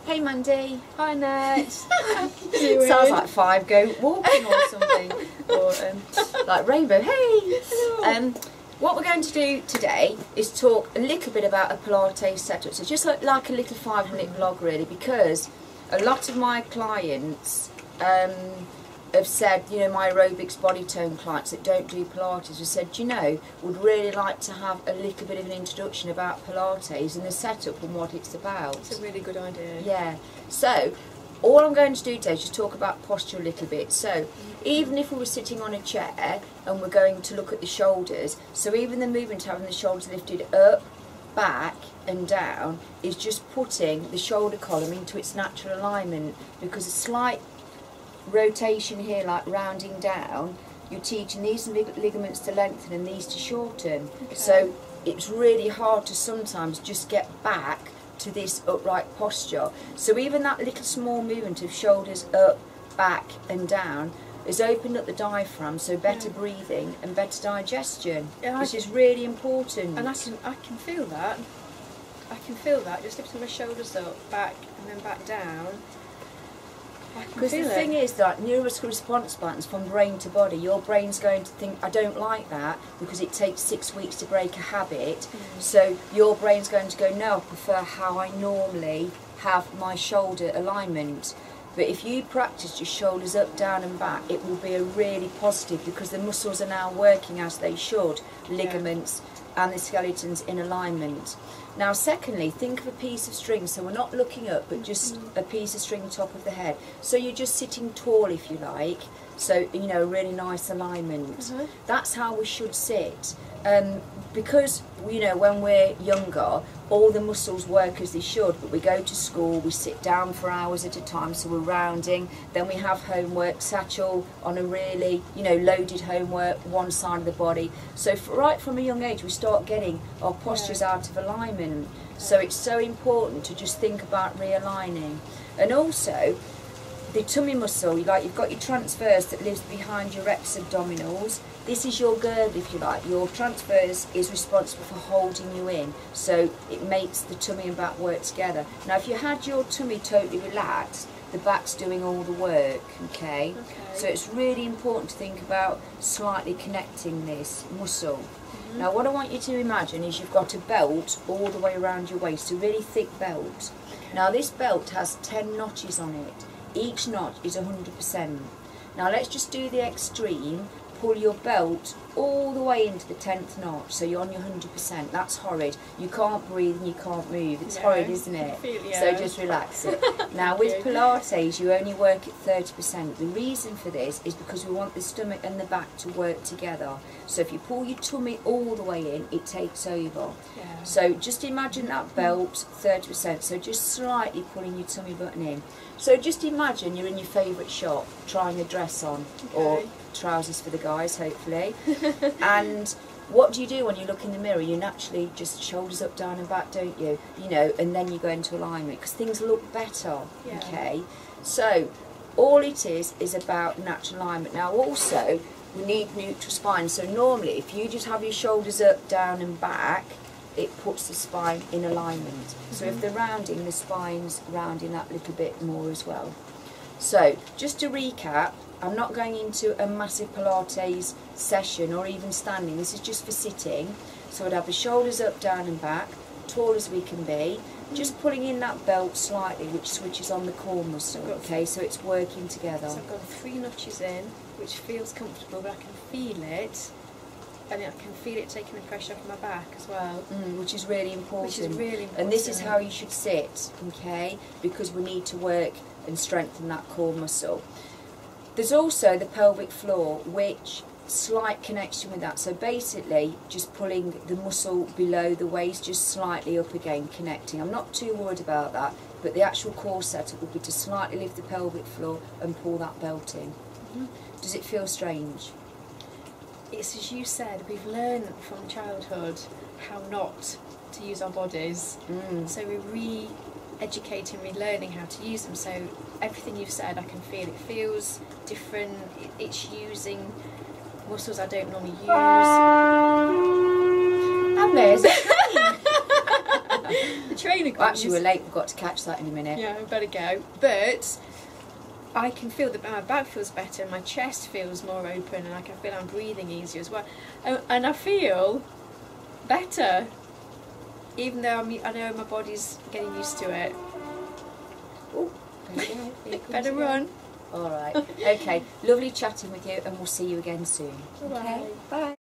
Hey Mandy. Hi Nat. Sounds like Five Go Walking or something. Or like Rainbow. Hey. What we're going to do today is talk a little bit about a Pilates setup. So just like a little 5-minute vlog really, because a lot of my clients have said, you know, my aerobics body tone clients that don't do Pilates have said, you know, would really like to have a little bit of an introduction about Pilates and the setup and what it's about. It's a really good idea. Yeah. So all I'm going to do today is just talk about posture a little bit. So even if we were sitting on a chair and we're going to look at the shoulders, so even the movement having the shoulders lifted up, back and down is just putting the shoulder column into its natural alignment, because a slight rotation here, like rounding down, you're teaching these ligaments to lengthen and these to shorten. Okay. So it's really hard to sometimes just get back to this upright posture. So even that little small movement of shoulders up, back and down has opened up the diaphragm, so better breathing and better digestion, which is really important. And I can feel that. I can feel that, just lifting my shoulders up, back and then back down. Because the thing is that neuromuscular response patterns from brain to body, your brain's going to think, I don't like that, because it takes 6 weeks to break a habit. So your brain's going to go, no, I prefer how I normally have my shoulder alignment. But if you practice your shoulders up, down and back, it will be a really positive, because the muscles are now working as they should, ligaments and the skeletons in alignment. Now secondly, think of a piece of string, so we're not looking up but just a piece of string top of the head. So you're just sitting tall if you like, so you know, really nice alignment. That's how we should sit. Because you know, when we're younger, all the muscles work as they should, but we go to school, we sit down for hours at a time, so we're rounding, then we have homework, satchel on a really, you know, loaded homework, one side of the body. So right from a young age, we start getting our postures out of alignment. So it's so important to just think about realigning. And also, the tummy muscle, like you've got your transverse that lives behind your ex abdominals. This is your girdle, if you like. Your transverse is responsible for holding you in, so it makes the tummy and back work together. Now if you had your tummy totally relaxed, the back's doing all the work, okay? So it's really important to think about slightly connecting this muscle. Now what I want you to imagine is you've got a belt all the way around your waist, a really thick belt. Now this belt has 10 notches on it. Each notch is 100%. Now let's just do the extreme. Pull your belt all the way into the 10th notch, so you're on your 100%. That's horrid. You can't breathe and you can't move. It's horrid, isn't it? So just relax it. Now with Pilates, you only work at 30%. The reason for this is because we want the stomach and the back to work together. So if you pull your tummy all the way in, it takes over. So just imagine that belt, 30%. So just slightly pulling your tummy button in. So just imagine you're in your favourite shop, trying a dress on, or trousers for the guys, hopefully. And what do you do when you look in the mirror? You naturally just shoulders up, down and back, don't you? You know, and then you go into alignment, because things look better, okay? So all it is about natural alignment. Now also, we need neutral spine. So normally, if you just have your shoulders up, down and back, it puts the spine in alignment. So if they're rounding, the spine's rounding that little bit more as well. So just to recap, I'm not going into a massive Pilates session or even standing. This is just for sitting. So I'd have the shoulders up, down and back, tall as we can be. Just pulling in that belt slightly, which switches on the core muscle, okay, so it's working together. So I've got 3 notches in, which feels comfortable, but I can feel it. And I can feel it taking the pressure off my back as well. Which is really important. Which is really important. And this is how you should sit, okay, because we need to work and strengthen that core muscle. There's also the pelvic floor, which slight connection with that. So basically, just pulling the muscle below the waist, just slightly up again, connecting. I'm not too worried about that, but the actual core setup would be to slightly lift the pelvic floor and pull that belt in. Does it feel strange? It's as you said, we've learned from childhood how not to use our bodies. So we're re-educating, relearning how to use them. So everything you've said, I can feel it feels different. It's using muscles I don't normally use. Amazing. The trainer big Well, ones. actually, we're late. We've got to catch that in a minute. Yeah, we better go. But I can feel that my back feels better, my chest feels more open, and I can feel I'm breathing easier as well. And I feel better, even though I know my body's getting used to it. Oh, Better run. All right. Okay. Lovely chatting with you, and we'll see you again soon. Bye. Okay. Bye.